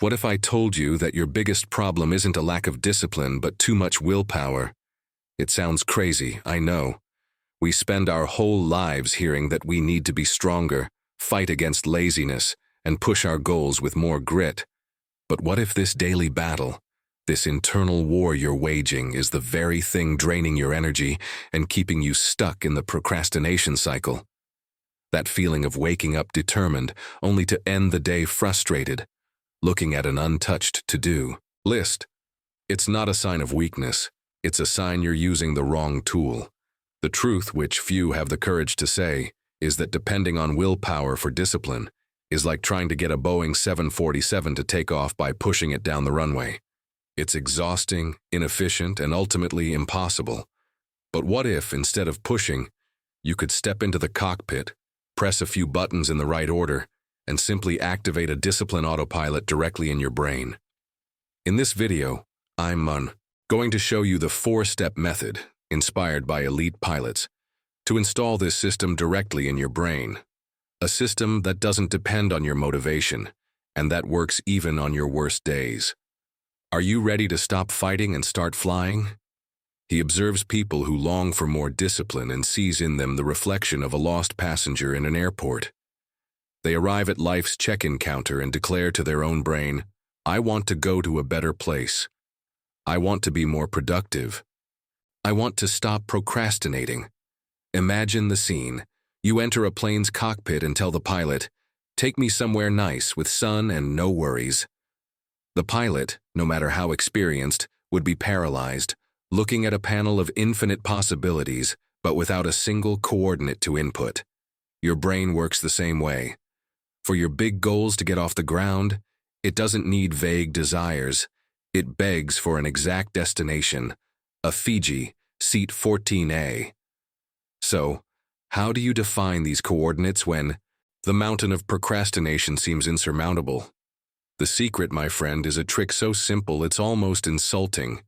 What if I told you that your biggest problem isn't a lack of discipline, but too much willpower? It sounds crazy, I know. We spend our whole lives hearing that we need to be stronger, fight against laziness, and push our goals with more grit. But what if this daily battle, this internal war you're waging, is the very thing draining your energy and keeping you stuck in the procrastination cycle? That feeling of waking up determined, only to end the day frustrated, looking at an untouched to-do list. It's not a sign of weakness. It's a sign you're using the wrong tool. The truth, which few have the courage to say, is that depending on willpower for discipline is like trying to get a Boeing 747 to take off by pushing it down the runway. It's exhausting, inefficient, and ultimately impossible. But what if, instead of pushing, you could step into the cockpit, press a few buttons in the right order, and simply activate a discipline autopilot directly in your brain? In this video, I'm going to show you the 4-step method, inspired by elite pilots, to install this system directly in your brain. A system that doesn't depend on your motivation, and that works even on your worst days. Are you ready to stop fighting and start flying? He observes people who long for more discipline and sees in them the reflection of a lost passenger in an airport. They arrive at life's check-in counter and declare to their own brain, "I want to go to a better place. I want to be more productive. I want to stop procrastinating." Imagine the scene. You enter a plane's cockpit and tell the pilot, "Take me somewhere nice with sun and no worries." The pilot, no matter how experienced, would be paralyzed, looking at a panel of infinite possibilities, but without a single coordinate to input. Your brain works the same way. For your big goals to get off the ground, it doesn't need vague desires. It begs for an exact destination, a Fiji, seat 14A. So, how do you define these coordinates when the mountain of procrastination seems insurmountable? The secret, my friend, is a trick so simple it's almost insulting.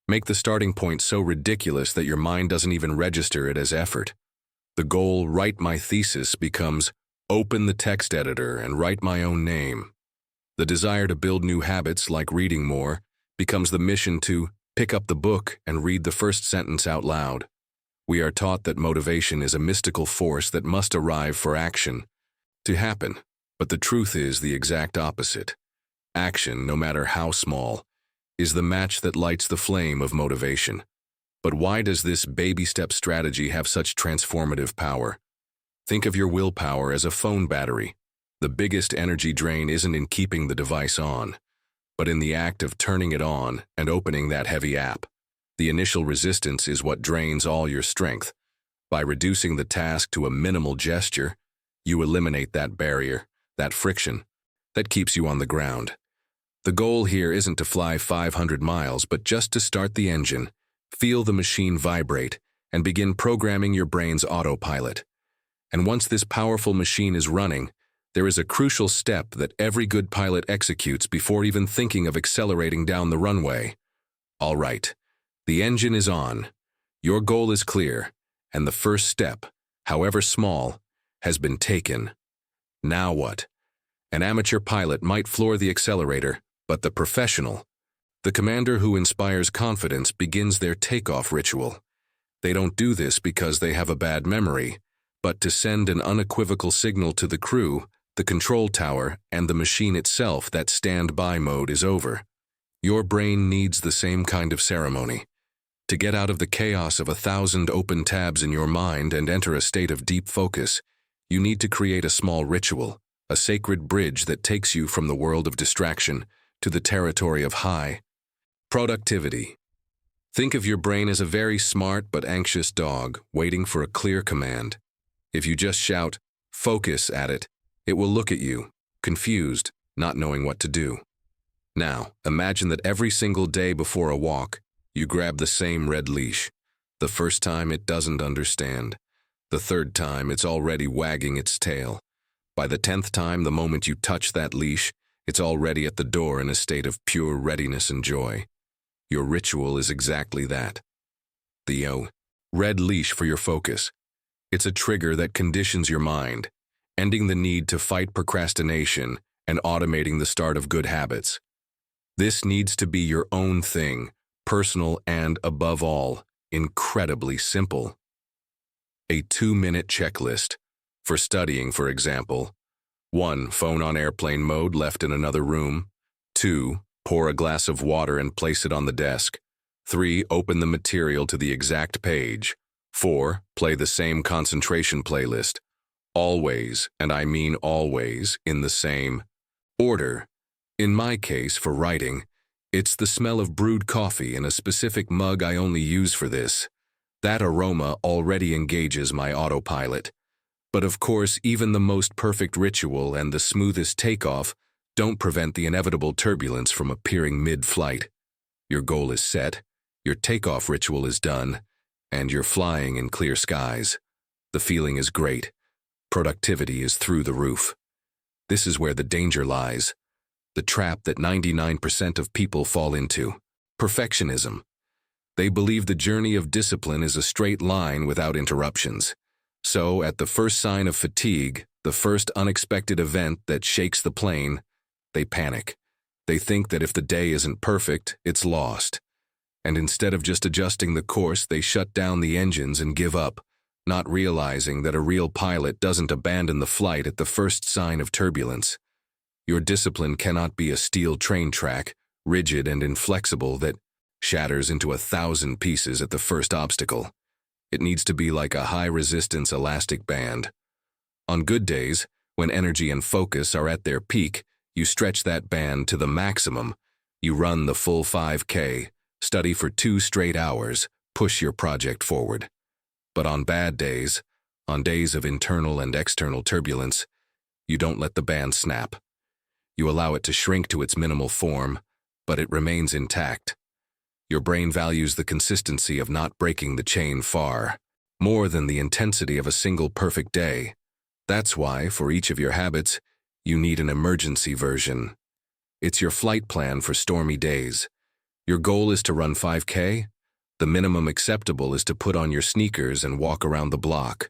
Make the starting point so ridiculous that your mind doesn't even register it as effort. The goal, write my thesis, becomes open the text editor and write my own name. The desire to build new habits, like reading more, becomes the mission to pick up the book and read the first sentence out loud. We are taught that motivation is a mystical force that must arrive for action to happen, but the truth is the exact opposite. Action, no matter how small, is the match that lights the flame of motivation. But why does this baby-step strategy have such transformative power? Think of your willpower as a phone battery. The biggest energy drain isn't in keeping the device on, but in the act of turning it on and opening that heavy app. The initial resistance is what drains all your strength. By reducing the task to a minimal gesture, you eliminate that barrier, that friction, that keeps you on the ground. The goal here isn't to fly 500 miles, but just to start the engine, feel the machine vibrate, and begin programming your brain's autopilot. And once this powerful machine is running, there is a crucial step that every good pilot executes before even thinking of accelerating down the runway. All right, the engine is on. Your goal is clear, and the first step, however small, has been taken. Now what? An amateur pilot might floor the accelerator, but the professional, the commander who inspires confidence, begins their takeoff ritual. They don't do this because they have a bad memory, but to send an unequivocal signal to the crew, the control tower, and the machine itself that standby mode is over. Your brain needs the same kind of ceremony. To get out of the chaos of 1,000 open tabs in your mind and enter a state of deep focus, you need to create a small ritual, a sacred bridge that takes you from the world of distraction to the territory of high productivity. Think of your brain as a very smart but anxious dog waiting for a clear command. If you just shout, "Focus," at it, it will look at you, confused, not knowing what to do. Now, imagine that every single day before a walk, you grab the same red leash. The first time it doesn't understand. The third time it's already wagging its tail. By the 10th time, the moment you touch that leash, it's already at the door in a state of pure readiness and joy. Your ritual is exactly that. The red leash for your focus. It's a trigger that conditions your mind, ending the need to fight procrastination and automating the start of good habits. This needs to be your own thing, personal and, above all, incredibly simple. A 2-minute checklist. For studying, for example. 1. Phone on airplane mode left in another room. 2. Pour a glass of water and place it on the desk. 3. Open the material to the exact page. 4. Play the same concentration playlist. Always, and I mean always, in the same order. In my case, for writing, it's the smell of brewed coffee in a specific mug I only use for this. That aroma already engages my autopilot. But of course, even the most perfect ritual and the smoothest takeoff don't prevent the inevitable turbulence from appearing mid-flight. Your goal is set, your takeoff ritual is done, and you're flying in clear skies. The feeling is great. Productivity is through the roof. This is where the danger lies. The trap that 99% of people fall into. Perfectionism. They believe the journey of discipline is a straight line without interruptions. So, at the first sign of fatigue, the first unexpected event that shakes the plane, they panic. They think that if the day isn't perfect, it's lost. And instead of just adjusting the course, they shut down the engines and give up, not realizing that a real pilot doesn't abandon the flight at the first sign of turbulence. Your discipline cannot be a steel train track, rigid and inflexible, that shatters into 1,000 pieces at the first obstacle. It needs to be like a high-resistance elastic band. On good days, when energy and focus are at their peak, you stretch that band to the maximum. You run the full 5K, study for 2 straight hours, push your project forward. But on bad days, on days of internal and external turbulence, you don't let the band snap. You allow it to shrink to its minimal form, but it remains intact. Your brain values the consistency of not breaking the chain far, more than the intensity of a single perfect day. That's why, for each of your habits, you need an emergency version. It's your flight plan for stormy days. Your goal is to run 5K. The minimum acceptable is to put on your sneakers and walk around the block.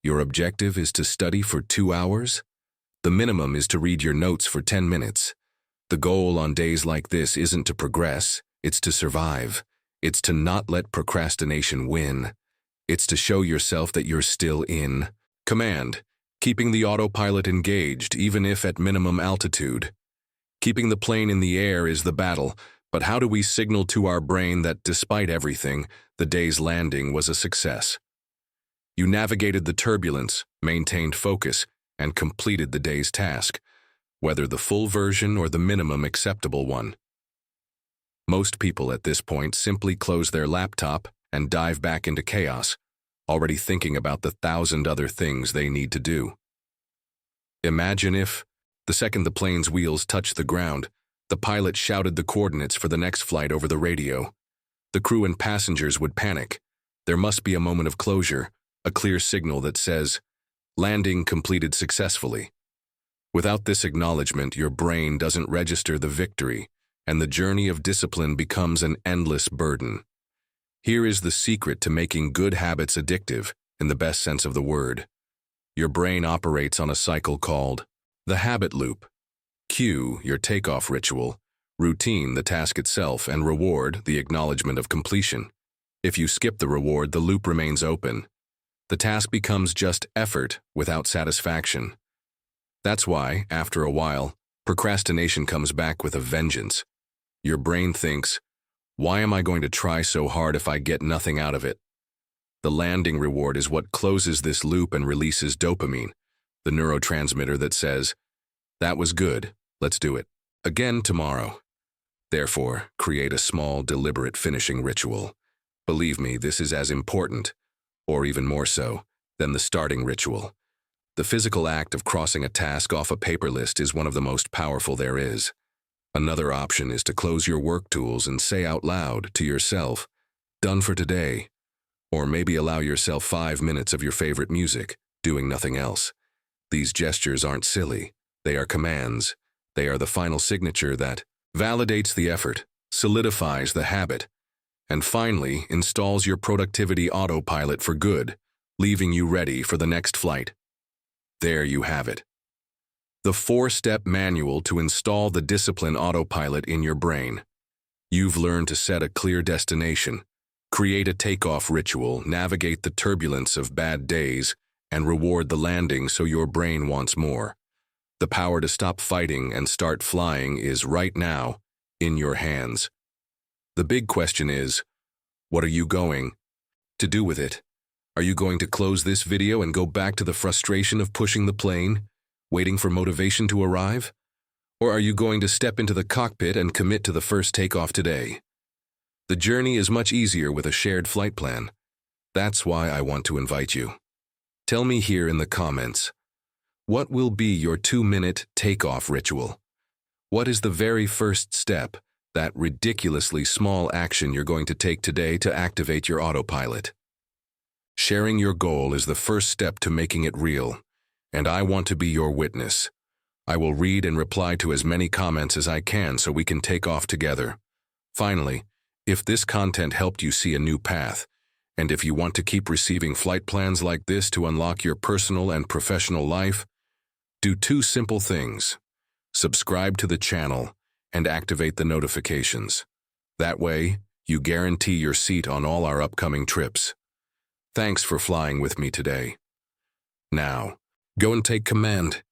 Your objective is to study for 2 hours. The minimum is to read your notes for 10 minutes. The goal on days like this isn't to progress, it's to survive. It's to not let procrastination win. It's to show yourself that you're still in command, keeping the autopilot engaged even if at minimum altitude. Keeping the plane in the air is the battle, but how do we signal to our brain that despite everything, the day's landing was a success? You navigated the turbulence, maintained focus, and completed the day's task, whether the full version or the minimum acceptable one. Most people at this point simply close their laptop and dive back into chaos, already thinking about the 1,000 other things they need to do. Imagine if, the second the plane's wheels touched the ground, the pilot shouted the coordinates for the next flight over the radio. The crew and passengers would panic. There must be a moment of closure, a clear signal that says, "Landing completed successfully." Without this acknowledgement, your brain doesn't register the victory, and the journey of discipline becomes an endless burden. Here is the secret to making good habits addictive, in the best sense of the word. Your brain operates on a cycle called the habit loop. Cue, your takeoff ritual, routine, the task itself, and reward, the acknowledgement of completion. If you skip the reward, the loop remains open. The task becomes just effort without satisfaction. That's why, after a while, procrastination comes back with a vengeance. Your brain thinks, "Why am I going to try so hard if I get nothing out of it?" The landing reward is what closes this loop and releases dopamine, the neurotransmitter that says, "That was good, let's do it again tomorrow." Therefore, create a small, deliberate finishing ritual. Believe me, this is as important, or even more so, than the starting ritual. The physical act of crossing a task off a paper list is one of the most powerful there is. Another option is to close your work tools and say out loud to yourself, "Done for today." Or maybe allow yourself 5 minutes of your favorite music, doing nothing else. These gestures aren't silly. They are commands. They are the final signature that validates the effort, solidifies the habit, and finally installs your productivity autopilot for good, leaving you ready for the next flight. There you have it. The 4-step manual to install the discipline autopilot in your brain. You've learned to set a clear destination, create a takeoff ritual, navigate the turbulence of bad days, and reward the landing so your brain wants more. The power to stop fighting and start flying is right now in your hands. The big question is, what are you going to do with it? Are you going to close this video and go back to the frustration of pushing the plane, waiting for motivation to arrive? Or are you going to step into the cockpit and commit to the first takeoff today? The journey is much easier with a shared flight plan. That's why I want to invite you. Tell me here in the comments, what will be your 2-minute takeoff ritual? What is the very first step, that ridiculously small action you're going to take today to activate your autopilot? Sharing your goal is the first step to making it real, and I want to be your witness. I will read and reply to as many comments as I can so we can take off together. Finally, if this content helped you see a new path, and if you want to keep receiving flight plans like this to unlock your personal and professional life, do 2 simple things. Subscribe to the channel and activate the notifications. That way, you guarantee your seat on all our upcoming trips. Thanks for flying with me today. Now, go and take command.